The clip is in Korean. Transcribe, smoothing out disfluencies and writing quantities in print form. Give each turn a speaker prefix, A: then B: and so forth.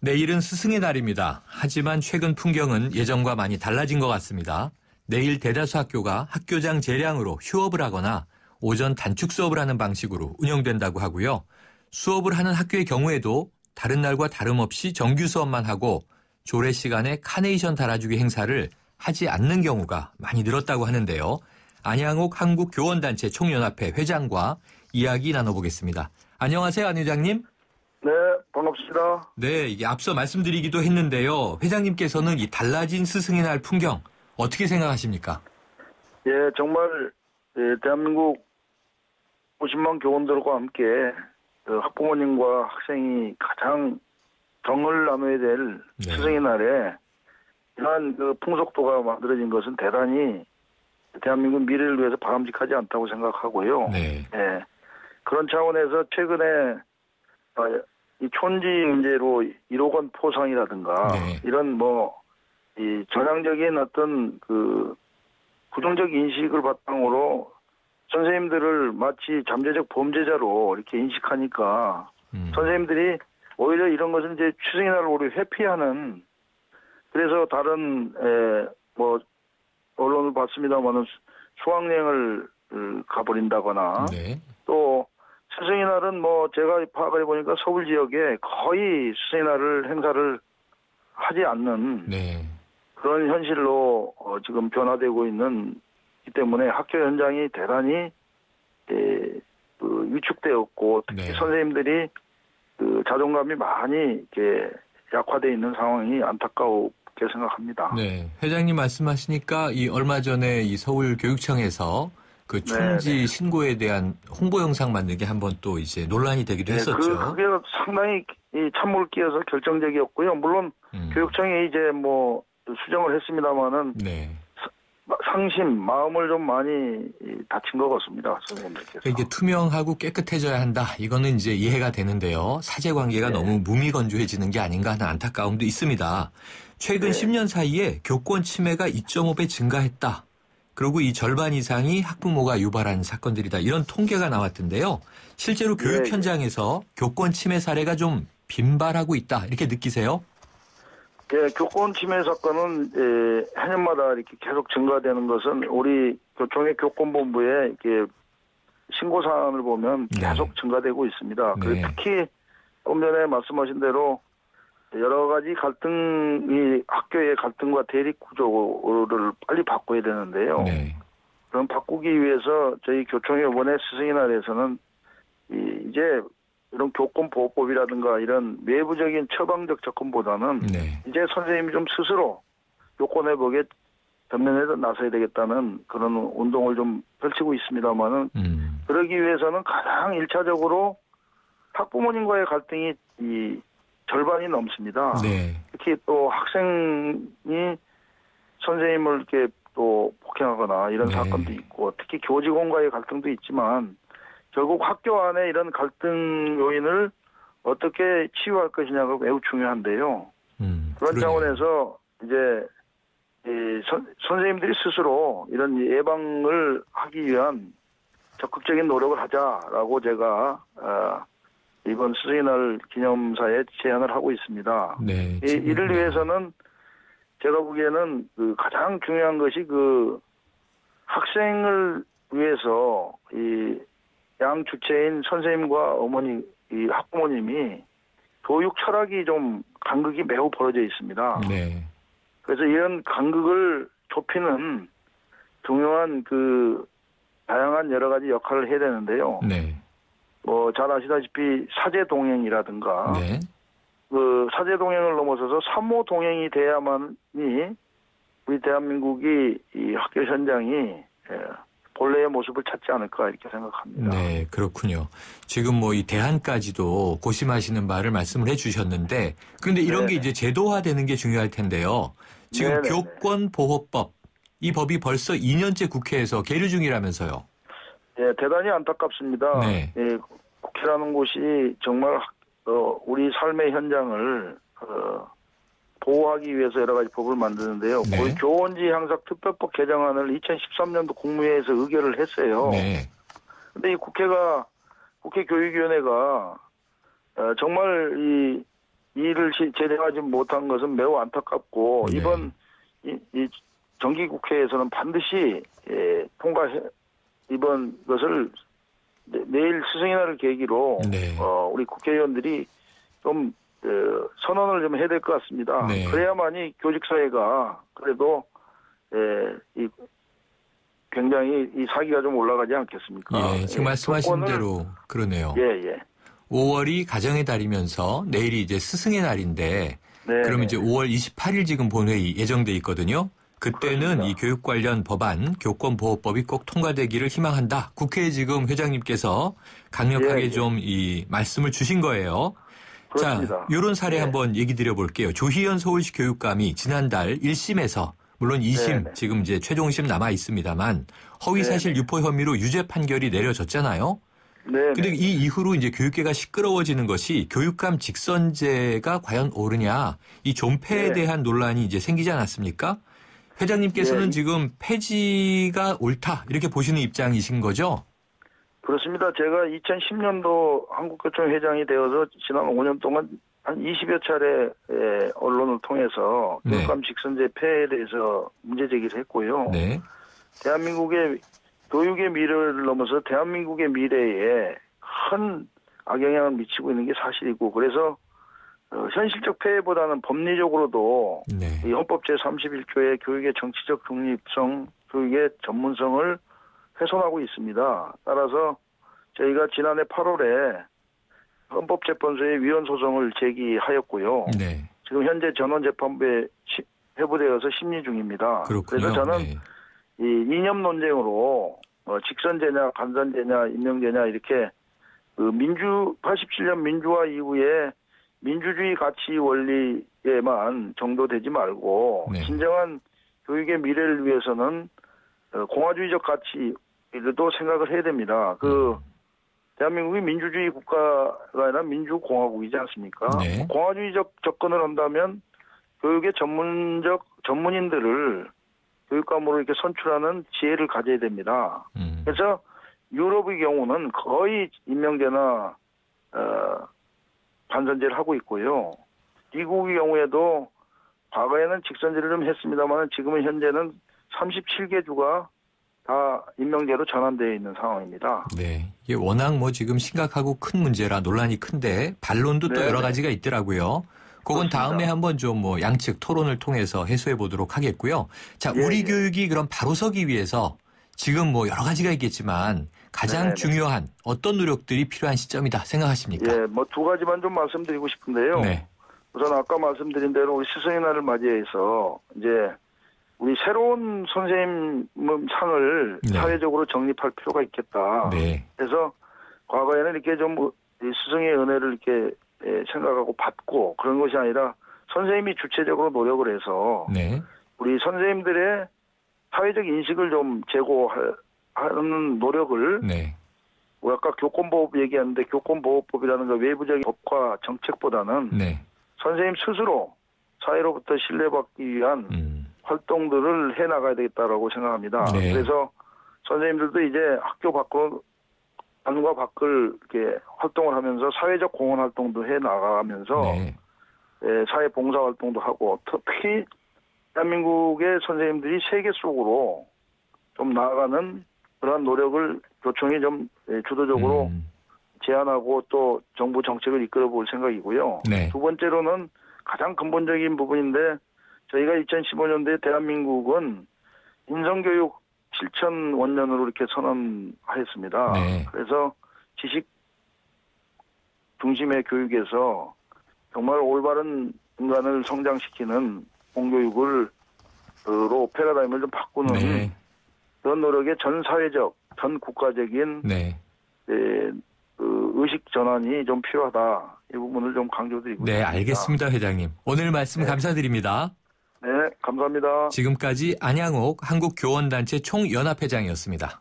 A: 내일은 스승의 날입니다. 하지만 최근 풍경은 예전과 많이 달라진 것 같습니다. 내일 대다수 학교가 학교장 재량으로 휴업을 하거나 오전 단축 수업을 하는 방식으로 운영된다고 하고요. 수업을 하는 학교의 경우에도 다른 날과 다름없이 정규 수업만 하고 조례 시간에 카네이션 달아주기 행사를 하지 않는 경우가 많이 늘었다고 하는데요. 안양옥 한국교원단체 총연합회 회장과 이야기 나눠보겠습니다. 안녕하세요, 안 회장님.
B: 네, 반갑습니다.
A: 네, 이게 앞서 말씀드리기도 했는데요. 회장님께서는 이 달라진 스승의 날 풍경 어떻게 생각하십니까?
B: 예, 정말 대한민국 50만 교원들과 함께 학부모님과 학생이 가장 정을 나눠야 될 스승의 날에 이러한 풍속도가 만들어진 것은 대단히 대한민국 미래를 위해서 바람직하지 않다고 생각하고요.
A: 네.
B: 예, 그런 차원에서 최근에 이 촌지 문제로 1억 원 포상이라든가
A: 네.
B: 이런 이 전향적인 어떤 부정적 인식을 바탕으로 선생님들을 마치 잠재적 범죄자로 이렇게 인식하니까 선생님들이 오히려 이런 것은 이제 스승의 날을 오히려 회피하는, 그래서 다른 언론을 봤습니다만은 수학여행을 가버린다거나
A: 네.
B: 또 스승의 날은 제가 파악을 해보니까 서울 지역에 거의 스승의 날을 행사를 하지 않는
A: 네.
B: 그런 현실로 지금 변화되고 있는 이 때문에 학교 현장이 대단히 위축되었고 특히
A: 네.
B: 선생님들이 자존감이 많이 이렇게 약화되어 있는 상황이 안타깝게 생각합니다.
A: 네. 회장님 말씀하시니까 이 얼마 전에 이 서울교육청에서 그 촌지 신고에 대한 홍보 영상 만들기 한번 또 이제 논란이 되기도 했었죠.
B: 그게 상당히 찬물을 끼어서 결정적이었고요. 물론 교육청이 이제 수정을 했습니다만은
A: 네.
B: 상심, 마음을 좀 많이 다친 것 같습니다, 선생님들께서.
A: 이게 투명하고 깨끗해져야 한다. 이거는 이제 이해가 되는데요. 사제관계가 너무 무미건조해지는 게 아닌가 하는 안타까움도 있습니다. 최근 10년 사이에 교권 침해가 2.5배 증가했다. 그리고 이 절반 이상이 학부모가 유발한 사건들이다. 이런 통계가 나왔던데요. 실제로 교육 현장에서 교권 침해 사례가 좀 빈발하고 있다. 이렇게 느끼세요?
B: 예, 교권 침해 사건은 해년마다 이렇게 계속 증가되는 것은 우리 교총의 교권본부에 이렇게 신고 사안을 보면 계속 증가되고 있습니다. 그리고 특히 조금 전에 말씀하신 대로 여러 가지 학교의 갈등과 대립 구조를 빨리 바꿔야 되는데요.
A: 네.
B: 그럼 바꾸기 위해서 저희 교총의 이번에 스승의 날에서는 이제 이런 교권보호법이라든가 이런 외부적인 처방적 접근보다는 이제 선생님이 좀 스스로 교권회복에 전면에 나서야 되겠다는 그런 운동을 좀 펼치고 있습니다만은 그러기 위해서는 가장 1차적으로 학부모님과의 갈등이 절반이 넘습니다.
A: 네.
B: 특히 또 학생이 선생님을 이렇게 또 폭행하거나 이런 사건도 있고 특히 교직원과의 갈등도 있지만 결국 학교 안에 이런 갈등 요인을 어떻게 치유할 것이냐가 매우 중요한데요. 그런 차원에서 이제 선생님들이 스스로 이런 예방을 하기 위한 적극적인 노력을 하자라고 제가 이번 스승의 날 기념사에 제안을 하고 있습니다.
A: 네.
B: 이를 위해서는 제가 보기에는 가장 중요한 것이 학생을 위해서 양 주체인 선생님과 어머니, 학부모님이 교육 철학이 좀 간극이 매우 벌어져 있습니다. 네. 그래서 이런 간극을 좁히는 중요한 다양한 여러 가지 역할을 해야 되는데요. 네. 잘 아시다시피 사제 동행이라든가, 사제 동행을 넘어서서 산모 동행이 돼야만이 우리 대한민국이 이 학교 현장이 본래의 모습을 찾지 않을까 이렇게 생각합니다.
A: 네, 그렇군요. 지금 이 대안까지도 고심하시는 바를 말씀을 해주셨는데, 그런데 이런 게 이제 제도화되는 게 중요할 텐데요. 지금 교권보호법, 이 법이 벌써 2년째 국회에서 계류 중이라면서요.
B: 예, 대단히 안타깝습니다. 네. 예, 국회라는 곳이 정말 우리 삶의 현장을 보호하기 위해서 여러 가지 법을 만드는데요. 거의 교원지 향상 특별법 개정안을 2013년도 국무회의에서 의결을 했어요. 그런데 이 국회 교육위원회가 정말 일을 제대하지 못한 것은 매우 안타깝고
A: 네.
B: 이번 이 정기국회에서는 반드시 이번 것을 내일 스승의 날을 계기로
A: 네.
B: 우리 국회의원들이 좀 선언을 좀 해야 될 것 같습니다.
A: 네.
B: 그래야만이 교직사회가 그래도 굉장히 이 사기가 좀 올라가지 않겠습니까?
A: 예, 지금 말씀하신 대로 그러네요.
B: 예.
A: 5월이 가정의 달이면서 내일이 이제 스승의 날인데
B: 네.
A: 그럼 이제 5월 28일 지금 본회의 예정돼 있거든요. 그때는
B: 그렇습니다.
A: 이 교육 관련 법안, 교권보호법이 꼭 통과되기를 희망한다. 국회에 지금 회장님께서 강력하게
B: 예.
A: 좀 이 말씀을 주신 거예요.
B: 그렇습니다.
A: 자, 이런 사례
B: 네.
A: 한번 얘기 드려볼게요. 조희연 서울시 교육감이 지난달 1심에서 물론 2심
B: 네.
A: 지금 이제 최종심 남아 있습니다만 허위사실 유포 혐의로 유죄 판결이 내려졌잖아요.
B: 네.
A: 근데 이 이후로 이제 교육계가 시끄러워지는 것이 교육감 직선제가 과연 옳으냐 이 존폐에
B: 네.
A: 대한 논란이 이제 생기지 않았습니까? 회장님께서는
B: 네.
A: 지금 폐지가 옳다 이렇게 보시는 입장이신 거죠?
B: 그렇습니다. 제가 2010년도 한국교총 회장이 되어서 지난 5년 동안 한 20여 차례 언론을 통해서
A: 네.
B: 교육감 직선제 폐해에 대해서 문제 제기를 했고요.
A: 네.
B: 대한민국의 교육의 미래를 넘어서 대한민국의 미래에 큰 악영향을 미치고 있는 게 사실이고 그래서 현실적 폐해보다는 법리적으로도
A: 네.
B: 이 헌법 제31조의 교육의 정치적 중립성, 교육의 전문성을 훼손하고 있습니다. 따라서 저희가 지난해 8월에 헌법재판소에 위헌 소송을 제기하였고요.
A: 네.
B: 지금 현재 전원재판부에 회부되어서 심리 중입니다.
A: 그렇군요.
B: 그래서 저는
A: 네.
B: 이 이념 논쟁으로 직선제냐 간선제냐 임명제냐 이렇게 87년 민주화 이후에 민주주의 가치 원리에만 정도되지 말고
A: 네.
B: 진정한 교육의 미래를 위해서는 공화주의적 가치도 생각을 해야 됩니다. 대한민국이 민주주의 국가가 아니라 민주공화국이지 않습니까?
A: 네.
B: 공화주의적 접근을 한다면 교육의 전문인들을 교육감으로 이렇게 선출하는 지혜를 가져야 됩니다. 그래서 유럽의 경우는 거의 임명제나 반선제를 하고 있고요. 미국의 경우에도 과거에는 직선제를 좀 했습니다만 지금은 현재는 37개 주가 다 임명제로 전환되어 있는 상황입니다.
A: 네. 이게 워낙 지금 심각하고 큰 문제라 논란이 큰데 반론도 또
B: 네.
A: 여러 가지가 있더라고요. 그건
B: 그렇습니다.
A: 다음에 한번 좀 양측 토론을 통해서 해소해 보도록 하겠고요. 자,
B: 예,
A: 우리
B: 예.
A: 교육이 그럼 바로 서기 위해서 지금 여러 가지가 있겠지만 가장
B: 네, 네.
A: 중요한 어떤 노력들이 필요한 시점이다 생각하십니까?
B: 예, 두 가지만 좀 말씀드리고 싶은데요.
A: 네.
B: 우선 아까 말씀드린 대로 우리 스승의 날을 맞이해서 이제 우리 새로운 선생님 상을
A: 네.
B: 사회적으로 정립할 필요가 있겠다.
A: 네.
B: 그래서 과거에는 이렇게 좀 스승의 은혜를 이렇게 생각하고 받고 그런 것이 아니라 선생님이 주체적으로 노력을 해서
A: 네.
B: 우리 선생님들의 사회적 인식을 좀 제고하는 노력을
A: 네.
B: 아까 교권보호법 얘기하는데 교권보호법이라는 거 외부적인 법과 정책보다는
A: 네.
B: 선생님 스스로 사회로부터 신뢰받기 위한 활동들을 해나가야 되겠다라고 생각합니다.
A: 네.
B: 그래서 선생님들도 이제 학교 밖으로 안과 밖을 이렇게 활동을 하면서 사회적 공헌 활동도 해나가면서
A: 네.
B: 사회 봉사 활동도 하고 특히 대한민국의 선생님들이 세계 속으로 좀 나아가는 그러한 노력을 교총이 좀 주도적으로 제안하고 또 정부 정책을 이끌어 볼 생각이고요.
A: 네.
B: 두 번째로는 가장 근본적인 부분인데 저희가 2015년도에 대한민국은 인성교육 실천 원년으로 이렇게 선언하였습니다.
A: 네.
B: 그래서 지식 중심의 교육에서 정말 올바른 인간을 성장시키는 공교육으로 패러다임을 좀 바꾸는
A: 네.
B: 그런 노력에 전 사회적, 전 국가적인
A: 네.
B: 의식 전환이 좀 필요하다. 이 부분을 좀 강조드리고
A: 네,
B: 있습니다.
A: 알겠습니다, 회장님. 오늘 말씀
B: 네.
A: 감사드립니다.
B: 네, 감사합니다.
A: 지금까지 안양옥 한국교원단체 총연합회장이었습니다.